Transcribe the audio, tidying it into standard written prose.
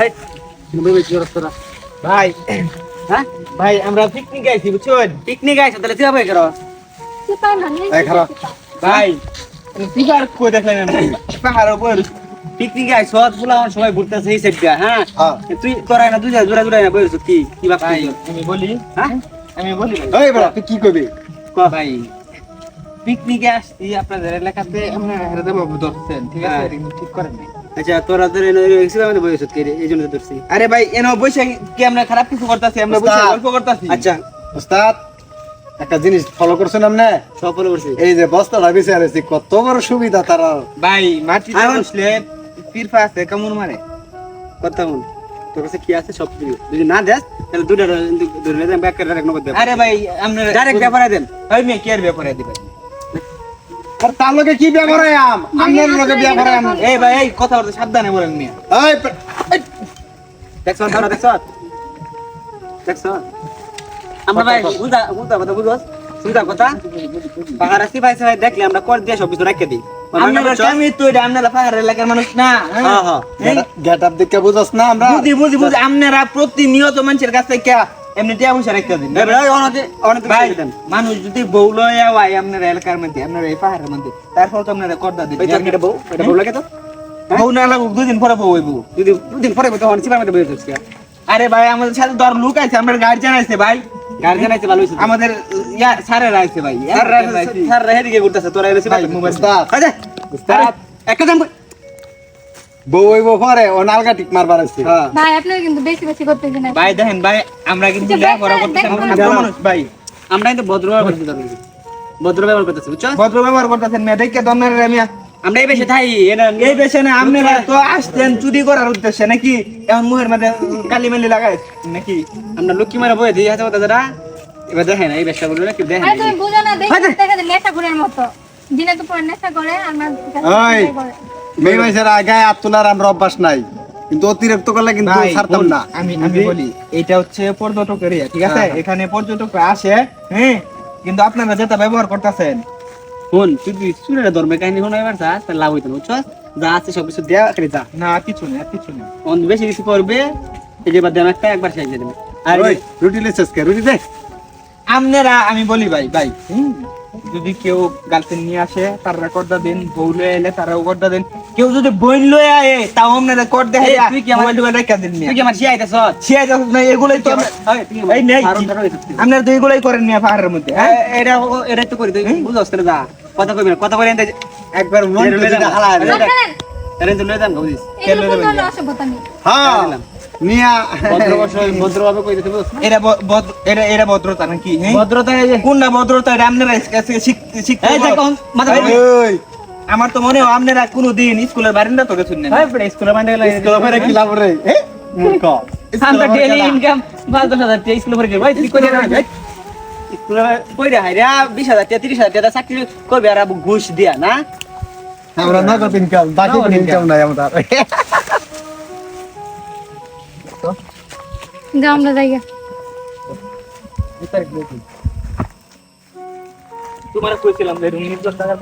এই ভাই হ্যাঁ ভাই আমরা পিকনিক আইছি বুঝছেন পিকনিক আইছো তাহলে তুই ভাই করো এই খারাপ ভাই তুইবার কই দেখলেন পাহাড় উপর পিকনিক আইছো ফুলা সবাই ঘুরতেছে এই সাইডটা হ্যাঁ তুই তোরা না দুইটা জোড়া জোড়া না বইছো কি বাপ ভাই আমি বলি হ্যাঁ আমি বলি ভাই এই বড় তুই কি কইবি ক ভাই পিকনিকে আসছি আপনাদের এলাকাতে আমরা হেরে দেব ধরছেন ঠিক আছে ঠিক করেন না আচ্ছা তোরা ধরে এক্সিবা মানে বইছো কি এইজন্য ধরছি আরে ভাই এনো বইসা কি আমরা খারাপ কিছু করতেছি আমরা বইসা গল্প করতেছি আচ্ছা ওস্তাদ একটা জিনিস ফলো করছেন আপনি সব ফলো করছি এই যে বস্তাটা বিছে আরেছি কত বড় সুবিধা তারা ভাই মাটিতে বসলে পিরফা আছে কেমন মারে কত মন তোর কাছে কি আছে সব দিবি যদি না দেস তাহলে দুটো ধরে দেন ব্যাক করে রাখনো করতে আরে ভাই আপনারা ডাইরেক্ট ব্যাপারে দেন ওই মে কি আর ব্যাপারে দিবেন আর তার লগে কি ব্যবহার আম আমনের লগে ব্যবহার আম এই ভাই এই কথা বলতে সাবধানে বলেন মিয়া এই দেখছ না দেখছ আমরা ভাই বুঝা কথা বুঝছ সুবিধা কথা পাহাড় আসি ভাই সবাই দেখলে আমরা কর দিয়ে সব কিছু রাখতে দিই আমি তো এটা আপনারা পাহাড়ের এলাকার মানুষ না হ্যাঁ গেটআপ দেখে বুঝছ না আমরা বুঝি আপনারা প্রতিনিয়ত মানুষের কাছে কে এমনি টিয়া পয়সা রাখতে দিন ভাই মানুষ যদি বউ লয়া হয় আপনার এলাকার মধ্যে আপনার এই পাহাড়ের মধ্যে তারপর তো আপনারা করদা দিবেন এটা বউ লাগে তো বউ না লাগুক দুদিন পরে বউ হইব দুদিন পরে তো চিপার মধ্যে বই যাচ্ছে আরে ভাই আমাদের সাথে দর লোক আছে আমরা গার্জিয়ান আছে ভাই গার্জিয়ান আছে ভালো হইছে আমাদের স্যারেরা আছে ভাই স্যাররা হেদিকে ঘুরতেছে তোরা এসে ভাই মোবাইল উস্তাদ একদম বউ হইব পরে ও নালগা টিক মারবার আছে ভাই আপনারা কিন্তু বেশি বেশি করতেছেন না ভাই দেখেন ভাই আমরা কিন্তু লেখাপড়া করতেছি মানুষ ভাই আমরা কিন্তু ভদ্র ব্যবহার করতেছি ভদ্র ব্যবহার করতেছি বুঝছো ভদ্র ব্যবহার করতেছেন মেয়ে দেখে দমের মিয়া আমরা এই বেশে থাই এই বেশে না আপনারা তো আসতেন চুরি করার উদ্দেশ্যে নাকি এখন মুহের মধ্যে কালি মেলি লাগাই নাকি আমরা লক্ষ্মী মারা বয়ে দিই হাতে দাদা এবার দেখেন এই বেশটা বললো নাকি দেখেন আরে তুমি বুঝো না দেখো দেখা যায় নেশা করার মতো দিনে তো পরে নেশা করে আর না ওই মেয়ে মাইসের গায়ে হাত তোলার আমরা অভ্যাস নাই কিন্তু অতিরিক্ত করলে কিন্তু ছাড়তাম না আমি বলি এটা হচ্ছে পর্যটক এরিয়া ঠিক আছে এখানে পর্যটকরা আসে হ্যাঁ কিন্তু আপনারা যেটা ব্যবহার করতেছেন কোন তুই শুনে ধর্মের কাহিনী শোনা এবার যা তাহলে লাভ হইতো বুঝছো যা আছে সব কিছু দেয়া করে যা না কিছু না অন বেশি কিছু করবে এই যে বাদ একটা একবার শেষ দিয়ে দেবে আর রুটি লেসেস কে রুটি দে আপনারা আমি বলি ভাই যদি কেউ গার্লফ্রেন্ড নিয়ে আসে তার রেকর্ডটা দেন বউ লয়ে এলে তার রেকর্ডটা দেন কেউ যদি বইন লয়ে আয়ে তাও আমরা রেকর্ড দেখে তুই কি আমার মোবাইল রেকর্ড দেন তুই কি আমার শিয়াইতাছ না এগুলাই তো এই নেই আপনারা তো এগুলাই করেন না পাহাড়ের মধ্যে এটা তো করি তুই বুঝছস না যা কথা কইবি না কথা বলে একবার মন যদি হালা রেন তো লয়ে যান বুঝিস কে লয়ে যাবেন হ্যাঁ নিয়া ভদ্রভাবে কই দিতে বুঝছ এটা ভদ্রতা নাকি হ্যাঁ ভদ্রতা কোনটা ভদ্রতা এটা আপনারা শিখতে এই দেখো মাথা ওই আমার তো মনে হয় আপনারা কোনোদিন স্কুলের বারান্দা তো গেছেন না হ্যাঁ স্কুলের বারান্দা গেলে স্কুলের বাইরে কি লাভ রে মূর্খ আমরা ডেইলি ইনকাম 5,000 টাকা স্কুলের বাইরে ভাই তুই কই না স্কুলের কইরা হাইরা 20,000 টাকা 30,000 টাকা চাকরি করবে আর ঘুষ দিয়া না আমরা নগদ ইনকাম বাকি কোনো ইনকাম নাই আমাদের যাও আমরা যাই তোমার কইছিলাম যে রুম নির্জন টাকা